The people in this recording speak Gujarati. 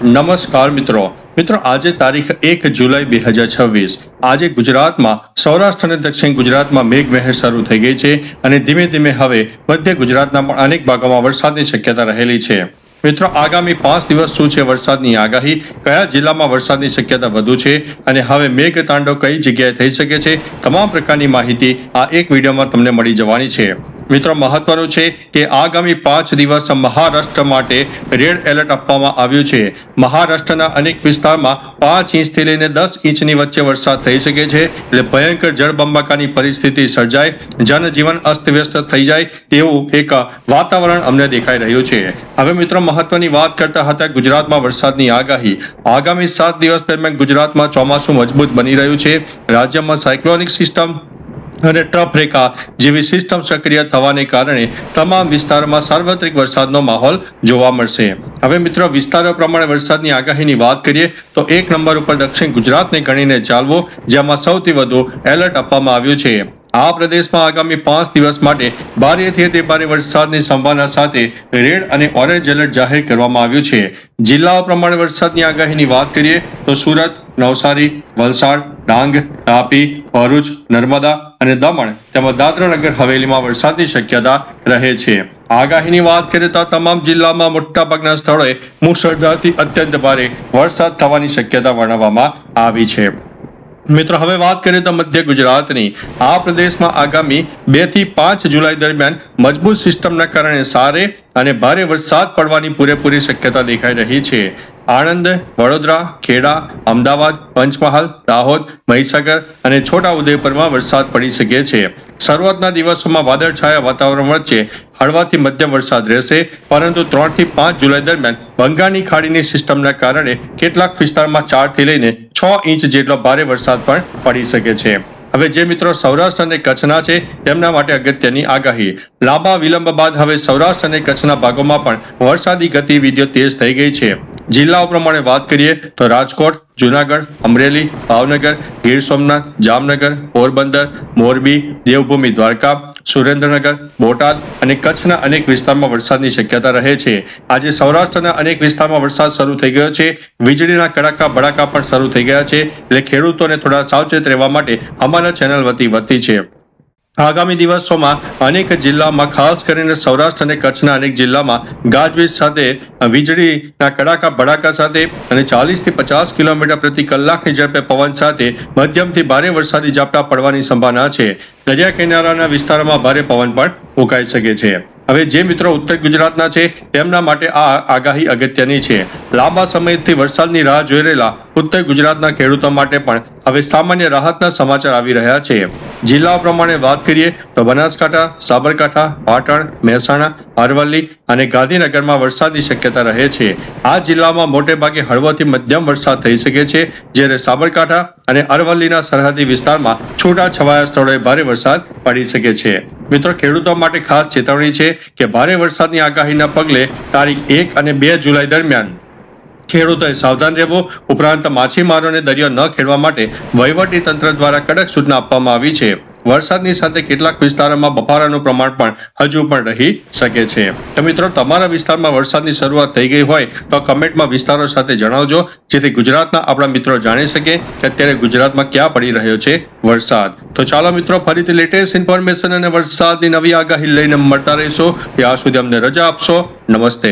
નમસ્કાર મિત્રો આજે તારીખ 1 જુલાઈ 2026 આજે ગુજરાતમાં સૌરાષ્ટ્ર અને દક્ષિણ ગુજરાતમાં મેઘમહેર શરૂ થઈ ગઈ છે અને ધીમે ધીમે હવે મધ્ય ગુજરાતના પણ અનેક ભાગોમાં વરસાદની શક્યતા રહેલી છે। મિત્રો આગામી 5 દિવસ શું છે વરસાદની આગાહી, કયા જિલ્લામાં વરસાદની શક્યતા વધુ છે અને હવે મેઘ તાંડવ કઈ જગ્યાએ થઈ શકે છે, તમામ પ્રકારની માહિતી આ એક વિડીયોમાં તમને મળી જવાની છે। મિત્રો મહત્વનું છે કે આગામી 5 દિવસ મહારાષ્ટ્ર માટે રેડ એલર્ટ આપવામાં આવ્યું છે। મહારાષ્ટ્રના અનેક વિસ્તારમાં 5 ઇંચથી લઈને 10 ઇંચની વચ્ચે વરસાદ થઈ શકે છે, એટલે ભયંકર જળબંબાકારની પરિસ્થિતિ સર્જાય, જનજીવન અસ્તવ્યસ્ત થઈ જાય તેવું એક વાતાવરણ અમને દેખાઈ રહ્યું છે। હવે મિત્રો મહત્વની વાત કરતા હતા ગુજરાતમાં વરસાદની આગાહી। આગામી 7 દિવસ દરમિયાન ગુજરાતમાં ચોમાસું મજબૂત બની રહ્યું છે। રાજ્યમાં સાયક્લોનિક સિસ્ટમ અને ટ્રફ રેખા જેવી સિસ્ટમ સક્રિય થવાને કારણે તમામ વિસ્તારોમાં સાર્વત્રિક વરસાદનો માહોલ જોવા મળશે। હવે મિત્રો વિસ્તારો પ્રમાણે વરસાદની આગાહીની વાત કરીએ તો 1 નંબર ઉપર દક્ષિણ ગુજરાતને ગણીને ચાલવો, જેમાં સૌથી વધુ એલર્ટ આપવામાં આવ્યું છે। આ પ્રદેશમાં આગામી 5 દિવસ માટે ભારેથી અતિ ભારે વરસાદની સંભાવના સાથે રેડ અને ઓરેન્જ એલર્ટ જાહેર કરવામાં આવ્યું છે। જિલ્લાઓ પ્રમાણે વરસાદની આગાહીની વાત કરીએ તો સુરત, નવસારી, વલસાડ, ડાંગ, તાપી, ભરૂચ, નર્મદા અને દમણ તેમજ દાદરા નગર હવેલીમાં વરસાદની શક્યતા રહે છે। આગાહીની વાત કરીએ તો તમામ જિલ્લામાં મોટાભાગના સ્થળોએ મુશળધારથી અત્યંત ભારે વરસાદ થવાની શક્યતા વર્ણવવામાં આવી છે। મિત્રો હવે વાત કરીએ તો મધ્ય ગુજરાતની। આ પ્રદેશમાં આગામી 2 થી 5 જુલાઈ દરમિયાન મજબૂત સિસ્ટમના કારણે સારે અને ભારે વરસાદ પડવાની પૂરેપૂરી શક્યતા દેખાઈ રહી છે। આણંદ, વડોદરા, ખેડા, અમદાવાદ, પંચમહાલ, દાહોદ, મહીસાગર અને છોટાઉદેપુરમાં વરસાદ પડી શકે છે। શરૂઆતના દિવસોમાં વાદળછાયા વાતાવરણ વચ્ચે હળવાથી મધ્યમ વરસાદ રહેશે, પરંતુ 3 થી 5 જુલાઈ દરમિયાન બંગાળની ખાડીની સિસ્ટમના કારણે કેટલાક વિસ્તારમાં 4 થી લઈને 6 ઇંચ જેટલો ભારે વરસાદ પણ પડી શકે છે। હવે જે મિત્રો સૌરાષ્ટ્ર અને કચ્છના છે તેમના માટે અગત્યની આગાહી। લાંબા વિલંબ બાદ હવે સૌરાષ્ટ્ર અને કચ્છના ભાગોમાં પણ વરસાદી ગતિવિધિઓ તેજ થઈ ગઈ છે। જિલ્લાઓ પ્રમાણે વાત કરીએ તો રાજકોટ, જુનાગઢ, અમરેલી, ભાવનગર, ગીર સોમનાથ, જામનગર, પોરબંદર, મોરબી, દેવભૂમિ દ્વારકા, સુરેન્દ્રનગર, બોટાદ અને કચ્છના અનેક વિસ્તારમાં વરસાદની શક્યતા રહે છે। આજે સૌરાષ્ટ્રના અનેક વિસ્તારમાં વરસાદ શરૂ થઈ ગયો છે, વીજળીના કડાકા ભડાકા પણ શરૂ થઈ ગયા છે, એટલે ખેડૂતોને થોડા સાવચેત રહેવા માટે અમારા ચેનલ વતી છે। આગામી દિવસોમાં અનેક જિલ્લામાં ખાસ કરીને સૌરાષ્ટ્ર અને કચ્છના અનેક જિલ્લામાં ગાજવીજ સાથે વીજળીના કડાકા ભડાકા સાથે અને 40 થી 50 કિલોમીટર પ્રતિ કલાકની ઝડપે પવન સાથે મધ્યમથી ભારે વરસાદી ઝાપટા પડવાની સંભાવના છે। દરિયા કિનારાના વિસ્તારોમાં ભારે પવન પણ ફૂંકાઈ શકે છે। હવે જે મિત્રો ઉત્તર ગુજરાતના છે તેમના માટે આ આગાહી અગત્યની છે। લાંબા સમયથી વરસાદની રાહ જોઈ રહેલા ઉત્તર ગુજરાતના ખેડૂતો માટે પણ હવે સામાન્ય રાહતના સમાચાર આવી રહ્યા છે। જિલ્લાઓ પ્રમાણે વાત કરીએ તો બનાસકાંઠા, સાબરકાંઠા, પાટણ, મહેસાણા, અરવલ્લી અને ગાંધીનગરમાં વરસાદની શક્યતા રહે છે। આ જિલ્લામાં મોટે ભાગે હળવોથી મધ્યમ વરસાદ થઈ શકે છે, જ્યારે સાબરકાંઠા અને અરવલ્લીના સરહદી વિસ્તારમાં છૂટાછવાયા સ્થળોએ ભારે વરસાદ પડી શકે છે। મિત્રો ખેડૂતો માટે ખાસ ચેતવણી છે કે ભારે વરસાદની આગાહીના પગલે તારીખ 1 અને 2 જુલાઈ દરમિયાન ખેડૂતોએ સાવધાન રહેવું, ઉપરાંત માછીમારોને દરિયો ન ખેડવા માટે વહીવટી તંત્ર દ્વારા કડક સૂચના આપવામાં આવી છે। વરસાદની સાથે કેટલાક વિસ્તારોમાં બફારાનું પ્રમાણ પણ હજુ પણ રહી શકે છે। તો મિત્રો તમારા વિસ્તારમાં વરસાદની શરૂઆત થઈ ગઈ હોય તો કમેન્ટમાં વિસ્તારો સાથે જણાવજો, જેથી ગુજરાતના આપણા મિત્રો જાણી શકે કે અત્યારે ગુજરાતમાં ક્યાં પડી રહ્યો છે વરસાદ। તો ચાલો મિત્રો ફરીથી લેટેસ્ટ ઇન્ફોર્મેશન અને વરસાદની નવી આગાહી લઈને મળતા રહીશું। ત્યાં સુધી અમને રજા આપશો। નમસ્તે।